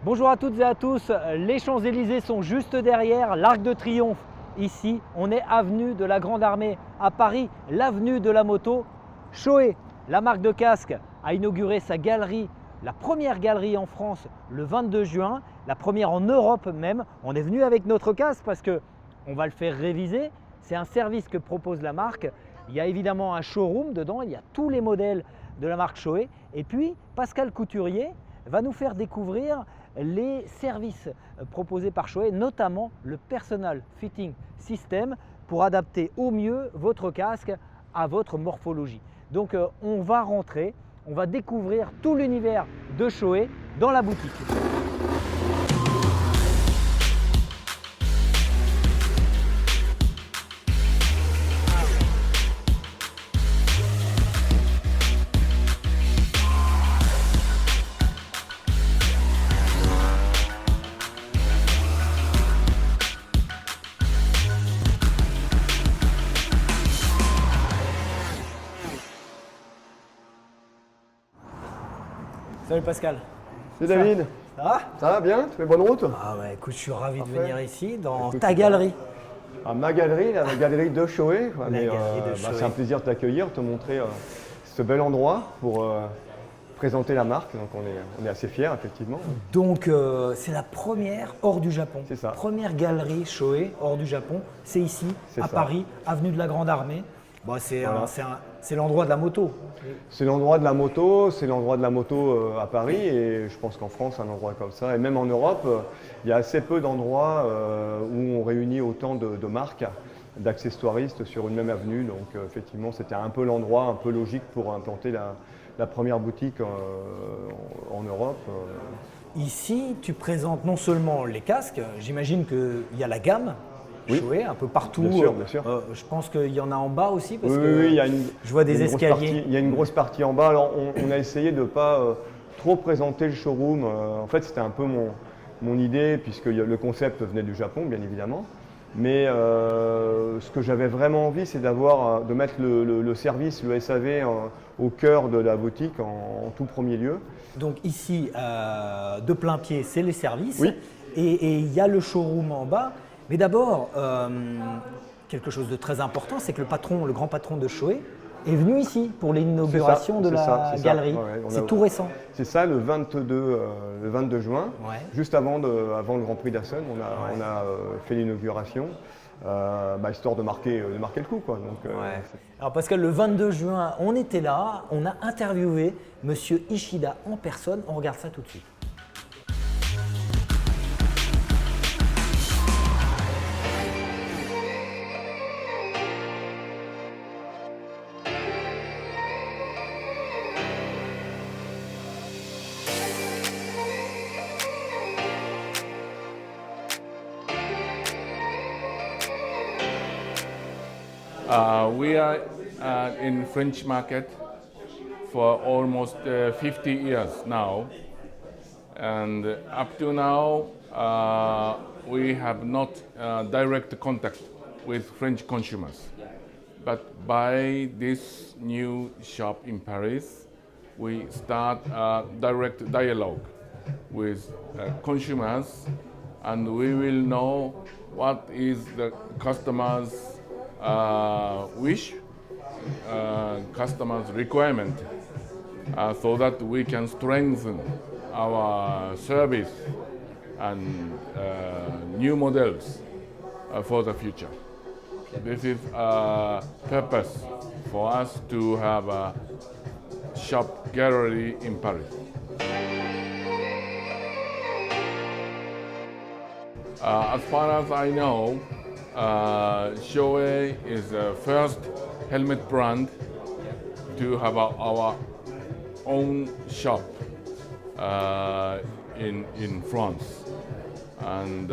Bonjour à toutes et à tous, les Champs-Élysées sont juste derrière, l'Arc de Triomphe. Ici, on est avenue de la Grande Armée. À Paris, l'avenue de la moto. Shoei, la marque de casque, a inauguré sa galerie, la première galerie en France le 22 juin, la première en Europe même. On est venu avec notre casque parce qu'on va le faire réviser. C'est un service que propose la marque. Il y a évidemment un showroom dedans, il y a tous les modèles de la marque Shoei. Et puis, Pascal Couturier va nous faire découvrir les services proposés par Shoei, notamment le Personal Fitting System pour adapter au mieux votre casque à votre morphologie. Donc on va rentrer, on va découvrir tout l'univers de Shoei dans la boutique. Salut Pascal. Salut David, Ça va? ça va bien? Tu fais bonne route? Ah ouais, écoute, je suis ravi de Parfait. venir ici dans Écoute, ta galerie. À ma galerie, la galerie de Shoei. galerie de Shoei. C'est un plaisir de t'accueillir, de te montrer ce bel endroit pour présenter la marque. Donc on est assez fiers effectivement. Donc c'est la première hors du Japon. C'est ça. Première galerie Shoei hors du Japon. C'est ici, C'est à ça. Paris, avenue de la Grande Armée. Bon, Voilà. c'est l'endroit de la moto. C'est l'endroit de la moto, à Paris et je pense qu'en France un endroit comme ça et même en Europe, il y a assez peu d'endroits où on réunit autant de marques, d'accessoiristes sur une même avenue. Donc effectivement c'était un peu l'endroit un peu logique pour implanter la première boutique en Europe. Ici, tu présentes non seulement les casques, j'imagine qu'il y a la gamme Oui. Shoei un peu partout. Bien sûr, bien sûr. Je pense qu'il y en a en bas aussi parce Oui, que il y a une, je vois des il y a une grosse escaliers. partie- il y a une grosse partie en bas. Alors, on a essayé de ne pas trop présenter le showroom. En fait, c'était un peu mon idée, puisque le concept venait du Japon, bien évidemment. Mais ce que j'avais vraiment envie, c'est de mettre le service, le SAV, au cœur de la boutique, en tout premier lieu. Donc ici, de plein pied, c'est les services. Oui. Et il y a le showroom en bas. Mais d'abord, quelque chose de très important, c'est que le grand patron de Shoei est venu ici pour l'inauguration de c'est ça, la c'est ça. galerie. Ouais, C'est tout récent. C'est ça, le 22 juin, Ouais. juste avant le Grand Prix d'Assen, on a fait l'inauguration, histoire de marquer le coup, quoi. Donc, Alors Pascal, le 22 juin, on était là, on a interviewé Monsieur Ishida en personne. On regarde ça tout de suite. We are in French market for almost 50 years now, and up to now we have not direct contact with French consumers. But by this new shop in Paris, we start a direct dialogue with consumers, and we will know what is the customer's wish, customer's requirement, so that we can strengthen our service and new models for the future. This is a purpose for us to have a shop gallery in Paris. As far as I know, Shoei is the first helmet brand to have our own shop in France, and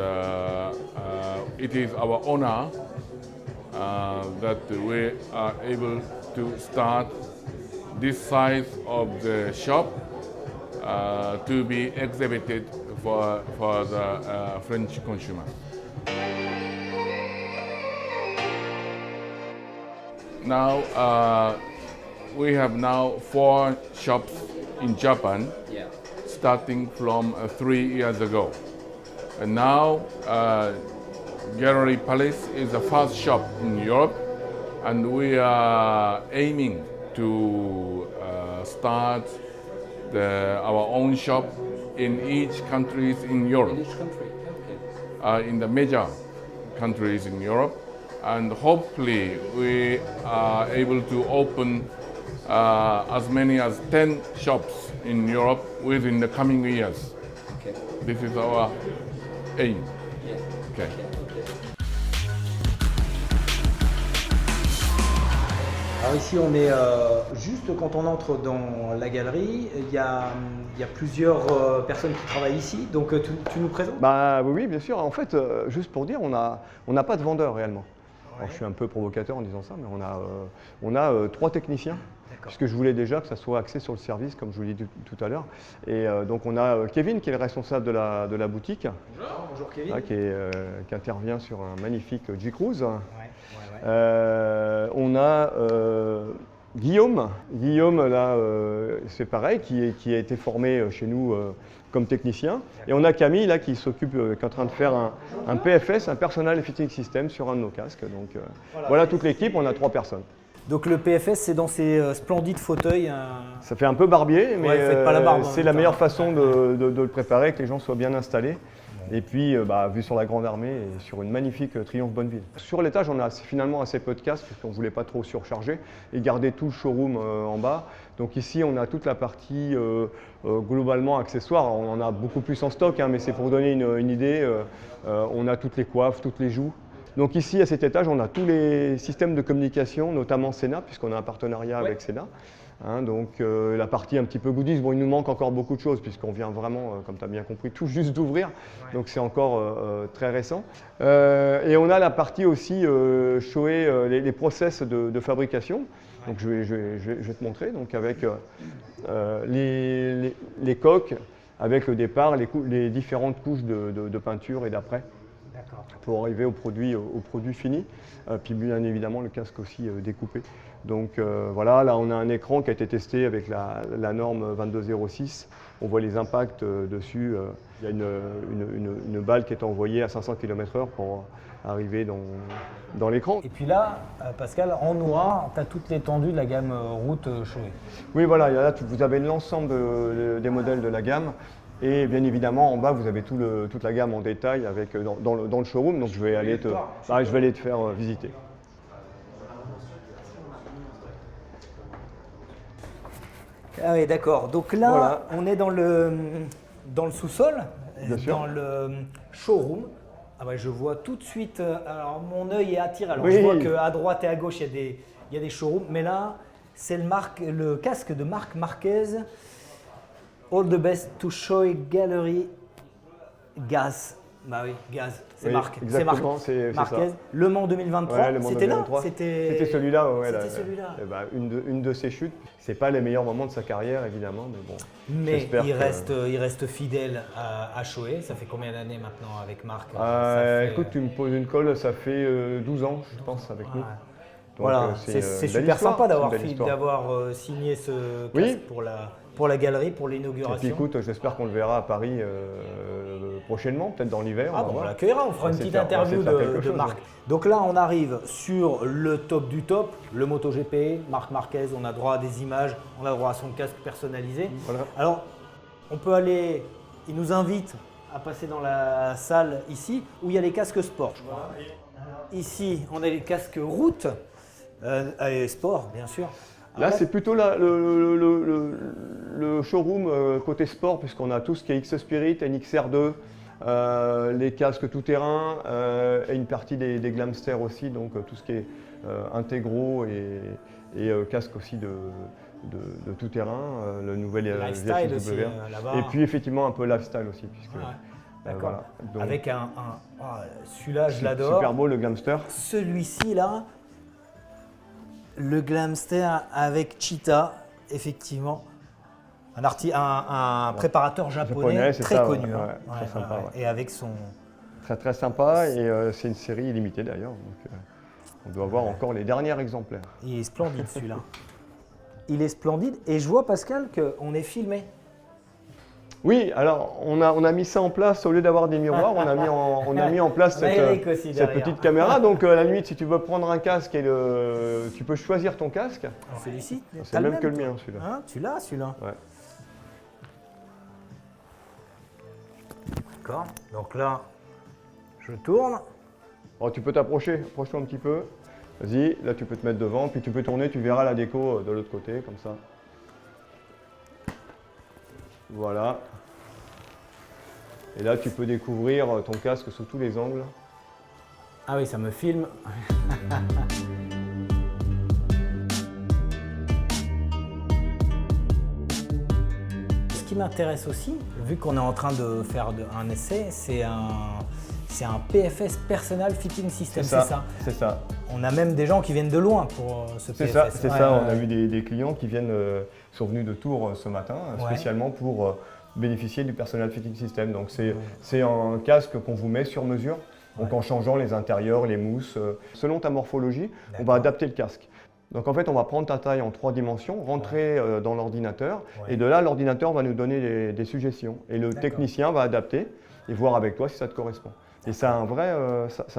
it is our honor that we are able to start this size of the shop to be exhibited for the French consumers. Now we have now 4 shops in Japan. starting from 3 years ago. And now, Gallery Palace is the first shop in Europe, and we are aiming to start our own shop in each countries in Europe. Each country, okay. In the major countries in Europe, and hopefully we are able to open as many as 10 shops in Europe within the coming years. Okay. This is our aim. Yeah. Okay. Alors ici on est juste quand on entre dans la galerie, il y a plusieurs personnes qui travaillent ici, donc tu nous présentes? Bah oui, bien sûr. En fait, juste pour dire, on n'a pas de vendeur réellement. Ouais. Alors, je suis un peu provocateur en disant ça, mais on a 3 techniciens. Puisque je voulais déjà que ça soit axé sur le service, comme je vous l'ai dit tout à l'heure. Et donc on a Kevin qui est le responsable de la boutique. Bonjour Kevin. Là, qui intervient sur un magnifique G-Cruise. Ouais. On a Guillaume. Guillaume, là, c'est pareil, qui a été formé chez nous comme technicien. Et on a Camille, là, qui s'occupe, qui est en train de faire un PFS, un Personal Fitting System, sur un de nos casques. Donc voilà toute l'équipe, on a 3 personnes. Donc le PFS, c'est dans ces splendides fauteuils. Ça fait un peu barbier, mais faites pas la barbe, c'est la meilleure façon de le préparer, que les gens soient bien installés. Et puis, vu sur la Grande Armée et sur une magnifique Triomphe Bonneville. Sur l'étage, on a finalement assez peu de casques, puisqu'on ne voulait pas trop surcharger et garder tout le showroom en bas. Donc ici, on a toute la partie globalement accessoires. On en a beaucoup plus en stock, hein, mais c'est pour donner une idée. On a toutes les coiffes, toutes les joues. Donc ici, à cet étage, on a tous les systèmes de communication, notamment Sena, puisqu'on a un partenariat avec Sena. Hein, donc la partie un petit peu goodies, bon, il nous manque encore beaucoup de choses, puisqu'on vient vraiment, comme tu as bien compris, tout juste d'ouvrir. Donc c'est encore très récent. Et on a la partie aussi shower les process de fabrication. Donc je vais te montrer, donc avec les coques, avec le départ, les différentes couches de peinture et d'après. Pour arriver au produit fini, puis bien évidemment le casque aussi découpé. Donc voilà, là on a un écran qui a été testé avec la norme 2206. On voit les impacts dessus. Il y a une balle qui est envoyée à 500 km/h pour arriver dans l'écran. Et puis là, Pascal, en noir, tu as toute l'étendue de la gamme Route Shoei. Oui, voilà, là vous avez l'ensemble des modèles de la gamme. Et bien évidemment, en bas, vous avez toute la gamme en détail avec, dans le showroom. Donc je vais aller te faire visiter. Ah oui, d'accord. Donc là, voilà. On est dans le sous-sol, dans le showroom. Ah ouais, je vois tout de suite. Alors mon œil est attiré. Alors je vois qu'à droite et à gauche, il y a des showrooms. Mais là, c'est le casque de Marc Marquez. All the best to Shoei Gallery Gaz. Bah oui, Gaz, c'est Marc. Exactement, c'est Marquez. Le Mans 2023, ouais, c'était là. C'était celui-là, ouais. C'était celui-là. Une de ses chutes. C'est pas les meilleurs moments de sa carrière, évidemment, mais bon. Mais il reste fidèle à Shoei. Ça fait combien d'années maintenant avec Marc? Écoute, tu me poses une colle, ça fait 12 ans, je pense, avec nous. Donc, voilà, c'est super sympa d'avoir signé ce casque pour la galerie, pour l'inauguration. Et puis écoute, j'espère qu'on le verra à Paris prochainement, peut-être dans l'hiver. On l'accueillera, on fera une petite interview de Marc. Donc là, on arrive sur le top du top, le MotoGP, Marc Marquez, on a droit à des images, on a droit à son casque personnalisé. Voilà. Alors, on peut aller, il nous invite à passer dans la salle ici, où il y a les casques sport, je crois. Ici, on a les casques route, et sport, bien sûr. Là, c'est plutôt le showroom côté sport, puisqu'on a tout ce qui est X Spirit, NXR2, les casques tout-terrain et une partie des Glamster aussi, donc tout ce qui est intégraux et casque aussi de tout-terrain, le nouvel lifestyle aussi, là-bas. Et puis effectivement un peu lifestyle aussi, puisque d'accord. Voilà. Avec celui-là, je l'adore. Super beau le Glamster. Celui-ci là. Le Glamster avec Cheetah, effectivement, un préparateur japonais très connu. Très sympa. Et avec son… Très sympa, et c'est une série illimitée d'ailleurs, donc on doit avoir encore les derniers exemplaires. Il est splendide celui-là. Il est splendide, et je vois Pascal qu'on est filmé. Oui, alors on a mis ça en place, au lieu d'avoir des miroirs, on a mis en place cette petite caméra. Donc à la limite, si tu veux prendre un casque, tu peux choisir ton casque. Félicite. C'est le même que le mien, celui-là. Hein, tu l'as, celui-là. Ouais. D'accord. Donc là, je tourne. Alors, tu peux t'approcher, approche-toi un petit peu. Vas-y, là tu peux te mettre devant, puis tu peux tourner, tu verras la déco de l'autre côté, comme ça. Voilà. Et là, tu peux découvrir ton casque sous tous les angles. Ah oui, ça me filme. Ce qui m'intéresse aussi, vu qu'on est en train de faire un essai, c'est un PFS Personal Fitting System, c'est ça? C'est ça. On a même des gens qui viennent de loin pour ce PFS. C'est ça. On a vu des clients qui sont venus de Tours ce matin, spécialement pour bénéficier du Personal Fitting System. Donc c'est un casque qu'on vous met sur mesure, donc en changeant les intérieurs, les mousses. Selon ta morphologie, on va adapter le casque. Donc en fait, on va prendre ta taille en 3 dimensions, rentrer dans l'ordinateur, et de là, l'ordinateur va nous donner des suggestions. Et le technicien va adapter et voir avec toi si ça te correspond. Et ça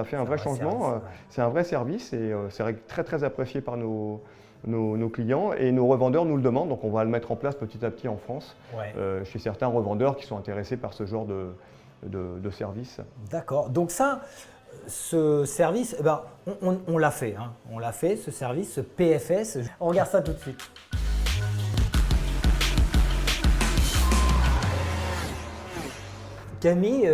fait un vrai changement, c'est un vrai service et c'est très très apprécié par nos clients et nos revendeurs nous le demandent, donc on va le mettre en place petit à petit en France, chez certains revendeurs qui sont intéressés par ce genre de service. D'accord, donc ça, ce service, eh ben, on l'a fait, hein. On l'a fait, ce service, ce PFS, on regarde ça tout de suite. Camille,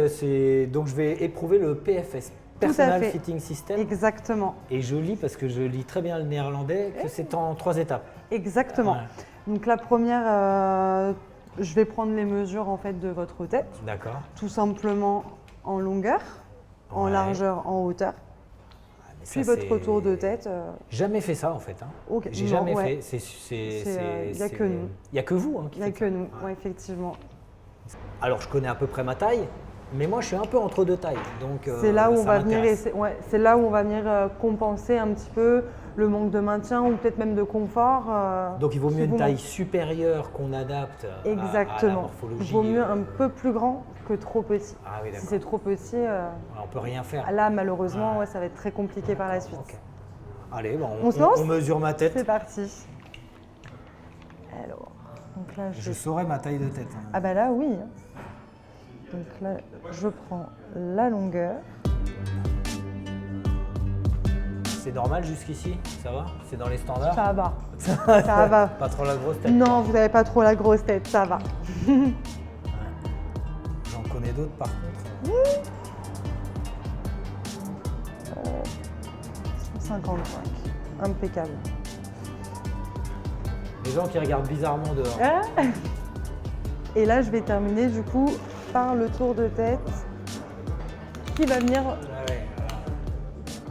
donc je vais éprouver le PFS, Personal Fitting System. Exactement. Et je lis, parce que je lis très bien le néerlandais, que c'est en 3 étapes. Exactement. Ouais. Donc la première, je vais prendre les mesures en fait de votre tête. D'accord. Tout simplement en longueur, en largeur, en hauteur. Puis votre tour de tête. Jamais fait ça en fait. Hein. Okay. J'ai jamais fait. Il n'y a que nous. Il n'y a que vous hein, qui Il n'y a que nous, effectivement. Alors je connais à peu près ma taille, mais moi je suis un peu entre deux tailles. Donc c'est là où on va venir, c'est là où on va venir compenser un petit peu le manque de maintien ou peut-être même de confort. Donc il vaut mieux une taille supérieure qu'on adapte à la morphologie. Il vaut mieux un peu plus grand que trop petit. Ah, oui, si c'est trop petit, on peut rien faire. Là malheureusement, ça va être très compliqué par la suite. Okay. Allez, bon, on se lance. On mesure ma tête. C'est parti. Alors. Donc là, je saurai ma taille de tête. Hein. Ah bah là, oui. Donc là, je prends la longueur. C'est normal jusqu'ici? Ça va? C'est dans les standards? Ça va. Ça va. Pas trop la grosse tête? Non, vous n'avez pas trop la grosse tête, ça va. J'en connais d'autres par contre. 155. Impeccable. Les gens qui regardent bizarrement dehors. Et là, je vais terminer du coup par le tour de tête qui va venir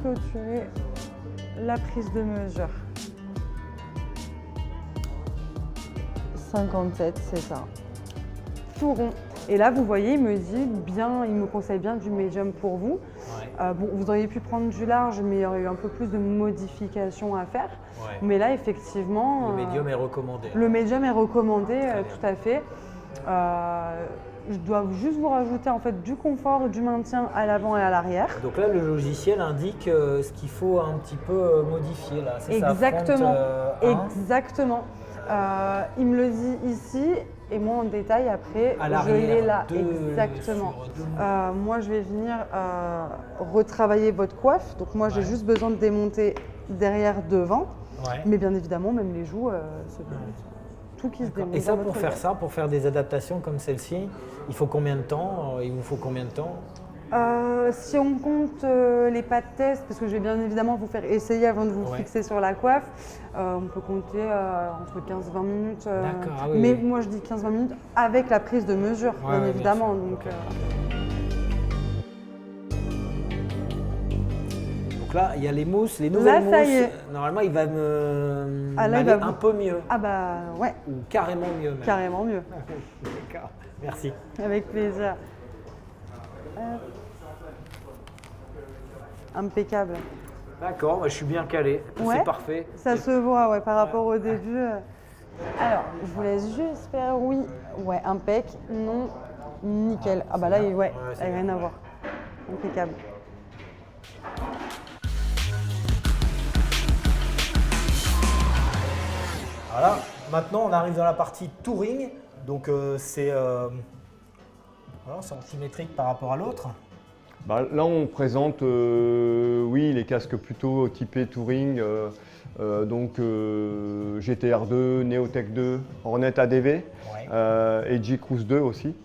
clôturer la prise de mesure. 57, c'est ça. Tout rond. Et là, vous voyez, il me conseille bien du médium pour vous. Bon, vous auriez pu prendre du large, mais il y aurait eu un peu plus de modifications à faire. Mais là, effectivement… Le médium est recommandé. Le médium est recommandé, tout à fait. Je dois juste vous rajouter en fait du confort, du maintien à l'avant et à l'arrière. Donc là, le logiciel indique ce qu'il faut un petit peu modifier là. Exactement. Exactement. Il me le dit ici et moi en détail après, je l'ai là. Exactement. Moi, je vais venir retravailler votre coiffe. Donc moi, j'ai juste besoin de démonter derrière, devant. Mais bien évidemment, même les joues, tout qui se démonte. Et ça, pour faire des adaptations comme celle-ci, il faut combien de temps? Il vous faut combien de temps? Si on compte les pas de test, parce que je vais bien évidemment vous faire essayer avant de vous fixer sur la coiffe, on peut compter entre 15 et 20 minutes. D'accord, mais moi je dis 15-20 minutes avec la prise de mesure, bien évidemment. Donc là, il y a les mousses, les nouvelles mousses. Ça y est. Normalement, il va m'aller un peu mieux. Ah bah ouais. Ou carrément mieux même. Carrément mieux. D'accord, merci. Avec plaisir. Impeccable. D'accord, moi je suis bien calé, c'est parfait. Ça se voit par rapport au début. Alors, je vous laisse juste faire Ouais, impec, non, nickel. Ah bah là, ouais, ça n'a rien à voir. Impeccable. Voilà, maintenant on arrive dans la partie touring, donc c'est symétrique par rapport à l'autre. Bah, là, on présente oui, les casques plutôt typés touring, donc GTR2, Neotech 2, Hornet ADV et G-Cruise 2 aussi,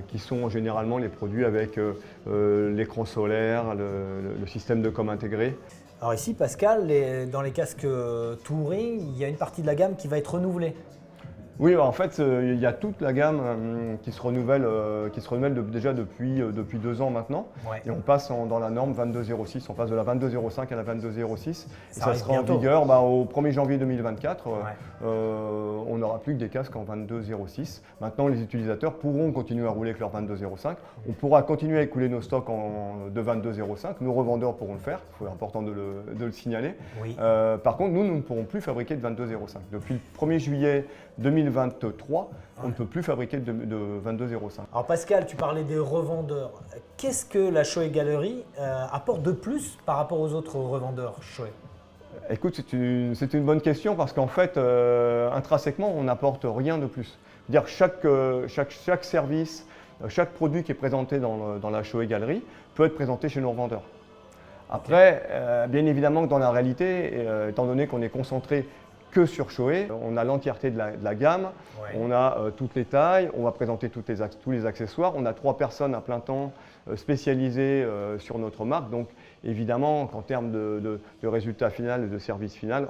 qui sont généralement les produits avec l'écran solaire, le système de com intégré. Alors ici, Pascal, dans les casques touring, il y a une partie de la gamme qui va être renouvelée. Oui, en fait, il y a toute la gamme qui se renouvelle déjà depuis 2 ans maintenant. Ouais. Et on passe dans la norme 2206, on passe de la 2205 à la 2206. Et ça sera bientôt. en vigueur au 1er janvier 2024. On n'aura plus que des casques en 2206. Maintenant, les utilisateurs pourront continuer à rouler avec leur 2205. On pourra continuer à écouler nos stocks de 2205. Nos revendeurs pourront le faire, c'est important de le signaler. Oui. Par contre, nous ne pourrons plus fabriquer de 2205. Depuis le 1er juillet 2023, on ne peut plus fabriquer de 2205. Alors Pascal, tu parlais des revendeurs. Qu'est-ce que la Shoei Gallery apporte de plus par rapport aux autres revendeurs Shoei? Écoute, c'est une bonne question parce qu'en fait, intrinsèquement, on n'apporte rien de plus. Dire chaque service, chaque produit qui est présenté dans la Shoei Gallery peut être présenté chez nos revendeurs. Après, bien évidemment que dans la réalité, étant donné qu'on est concentré que sur Shoei, on a l'entièreté de la gamme, on a toutes les tailles, on va présenter tous les accessoires, on a 3 personnes à plein temps spécialisées sur notre marque, donc évidemment qu'en termes de résultat final et de service final,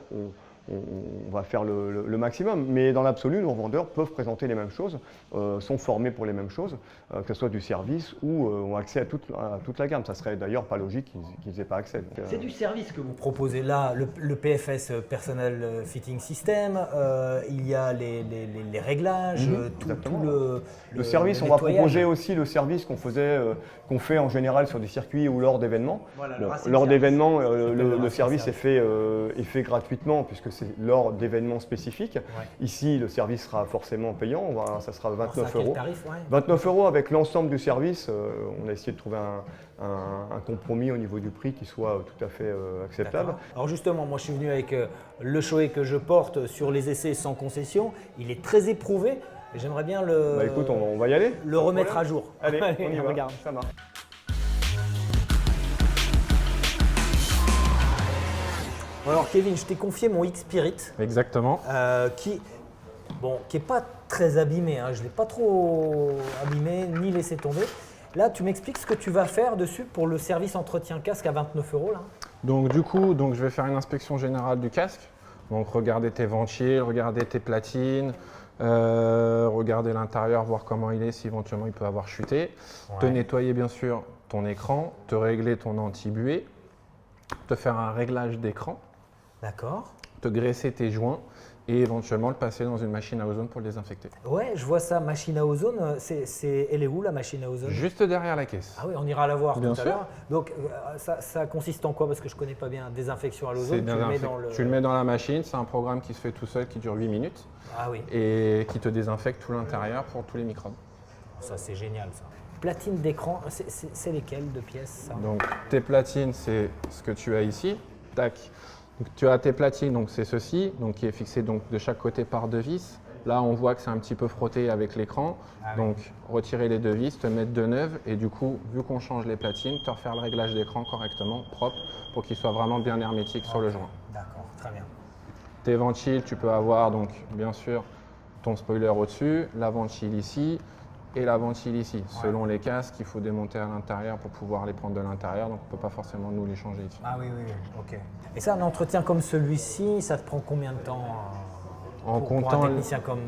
on va faire le maximum. Mais dans l'absolu, nos vendeurs peuvent présenter les mêmes choses, sont formés pour les mêmes choses, que ce soit du service ou ont accès à toute la gamme. Ça serait d'ailleurs pas logique qu'ils n'aient pas accès. C'est du service que vous proposez là, le PFS Personal Fitting System, il y a les réglages, tout le service, on va proposer aussi le service qu'on fait en général sur des circuits ou lors d'événements. Voilà, lors d'événements, le service est fait gratuitement puisque c'est lors d'événements spécifiques. Ici, le service sera forcément payant, ça sera 29 €. 29 € avec l'ensemble du service. On a essayé de trouver un compromis au niveau du prix qui soit tout à fait acceptable. Alors justement, moi je suis venu avec le Shoei que je porte sur les essais sans concession. Il est très éprouvé. J'aimerais bien écoute, on va y aller. Le remettre à jour. Allez, on y va. Regarde. Ça marche. Alors Kevin, je t'ai confié mon X-Spirit. Exactement. Qui est pas très abîmé, hein. Je ne l'ai pas trop abîmé ni laissé tomber. Là, tu m'expliques ce que tu vas faire dessus pour le service entretien casque à 29 € là. Donc du coup, je vais faire une inspection générale du casque. Donc regarder tes ventiles, regarder tes platines, regarder l'intérieur, voir comment il est, si éventuellement il peut avoir chuté. Te nettoyer bien sûr ton écran, te régler ton anti-buée, te faire un réglage d'écran. D'accord. Te graisser tes joints et éventuellement le passer dans une machine à ozone pour le désinfecter. Ouais, je vois ça, machine à ozone. Elle est où la machine à ozone? Juste derrière la caisse. Ah oui, on ira la voir bien tout à l'heure. Donc ça consiste en quoi? Parce que je ne connais pas bien. Désinfection à l'ozone, Tu le mets dans la machine, c'est un programme qui se fait tout seul, qui dure 8 minutes. Ah oui. Et qui te désinfecte tout l'intérieur pour tous les microbes. Ça c'est génial ça. Platine d'écran, c'est lesquelles de pièces ça? Donc tes platines, c'est ce que tu as ici. Tac. Donc, tu as tes platines, donc c'est ceci, donc qui est fixé donc de chaque côté par 2 vis. Là, on voit que c'est un petit peu frotté avec l'écran. Donc retirer les 2 vis, te mettre de neuves et du coup, vu qu'on change les platines, te refaire le réglage d'écran correctement, propre, pour qu'il soit vraiment bien hermétique sur le joint. D'accord, très bien. Tes ventiles, tu peux avoir donc bien sûr ton spoiler au-dessus, la ventile ici et la ventile ici. Selon les casques, il faut démonter à l'intérieur pour pouvoir les prendre de l'intérieur, donc on ne peut pas forcément nous les changer ici. Ah oui, ok. Et ça, un entretien comme celui-ci, ça te prend combien de temps pour un technicien comme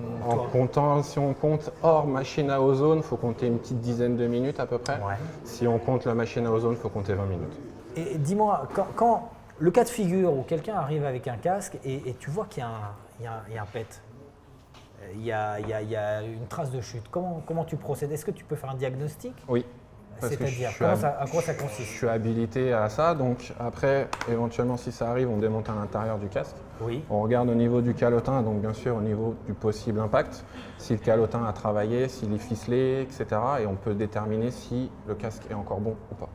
toi? Si on compte hors machine à ozone, il faut compter une petite dizaine de minutes à peu près. Si on compte la machine à ozone, il faut compter 20 minutes. Et dis-moi, quand le cas de figure où quelqu'un arrive avec un casque et tu vois qu'il y a un pet, il y a une trace de chute, comment tu procèdes? Est-ce que tu peux faire un diagnostic? Oui. Parce que C'est-à-dire, à quoi ça consiste? je suis habilité à ça, donc après, éventuellement, si ça arrive, on démonte à l'intérieur du casque. Oui. On regarde au niveau du calotin, donc bien sûr au niveau du possible impact, si le calotin a travaillé, s'il est ficelé, etc. Et on peut déterminer si le casque est encore bon ou pas.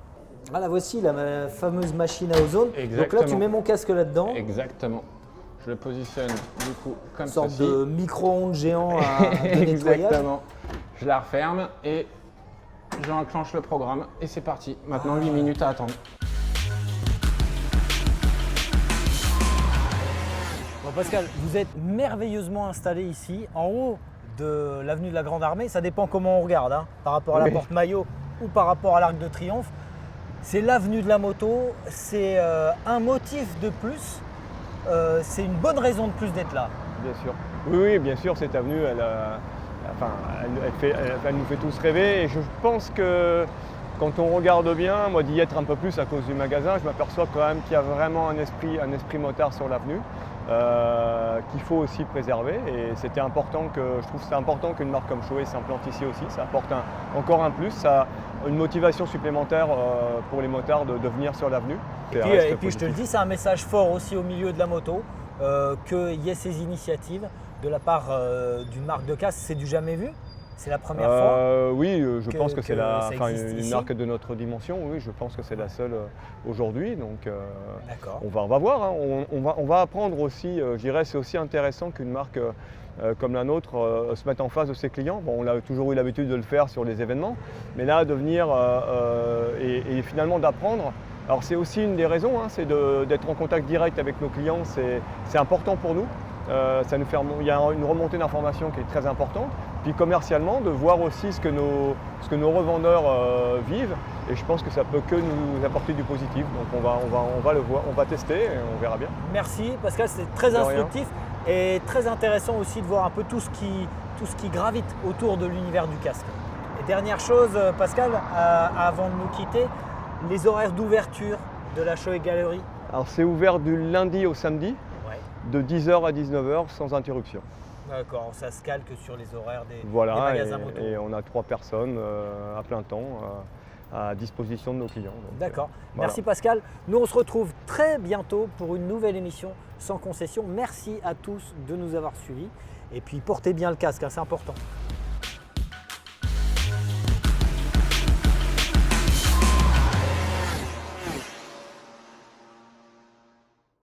Ah, la voici, la fameuse machine à ozone. Donc là, Exactement. tu mets mon casque là-dedans. Exactement. Je le positionne du coup comme Une sorte ceci. de micro-ondes géant de nettoyage. Exactement. Je la referme et j'enclenche le programme et c'est parti. Maintenant 8 minutes à attendre. Bon, Pascal, vous êtes merveilleusement installé ici, en haut de l'avenue de la Grande Armée. Ça dépend comment on regarde, hein, par rapport à la Oui. Porte Maillot ou par rapport à l'Arc de Triomphe. C'est l'avenue de la moto, c'est un motif de plus, c'est une bonne raison de plus d'être là. Bien sûr. Oui, bien sûr, cette avenue, elle nous fait tous rêver. Et je pense que quand on regarde bien, moi d'y être un peu plus à cause du magasin, je m'aperçois quand même qu'il y a vraiment un esprit motard sur l'avenue qu'il faut aussi préserver. Et c'était important je trouve que c'est important qu'une marque comme Shoei s'implante ici aussi. Ça apporte encore un plus, ça une motivation supplémentaire pour les motards de venir sur l'avenue. Et puis je te le dis, c'est un message fort aussi au milieu de la moto, qu'il y ait ces initiatives de la part d'une marque de casque. C'est du jamais vu? C'est la première fois? Oui, je pense que c'est ça existe une ici. marque de notre dimension. Oui, je pense que c'est la seule aujourd'hui. Donc, D'accord. on va voir. Hein. On va apprendre aussi. Je dirais, c'est aussi intéressant qu'une marque comme la nôtre se mette en face de ses clients. Bon, on a toujours eu l'habitude de le faire sur les événements, mais là, de venir et finalement d'apprendre. Alors, c'est aussi une des raisons, hein, c'est d'être en contact direct avec nos clients. C'est important pour nous. Il y a une remontée d'informations qui est très importante. Puis commercialement, de voir aussi ce que nos revendeurs vivent. Et je pense que ça peut que nous apporter du positif. Donc on va le voir, on va tester et on verra bien. Merci Pascal, c'est très De rien. instructif et très intéressant aussi de voir un peu tout ce qui gravite autour de l'univers du casque. Et dernière chose Pascal, avant de nous quitter, les horaires d'ouverture de la Shoei Gallery. Alors c'est ouvert du lundi au samedi, Ouais. de 10h à 19h sans interruption. D'accord, ça se calque sur les horaires des Voilà, magasins moto. et on a 3 personnes à plein temps à disposition de nos clients. Donc, D'accord, voilà. merci Pascal. Nous on se retrouve très bientôt pour une nouvelle émission sans concession. Merci à tous de nous avoir suivis et puis portez bien le casque, hein, c'est important.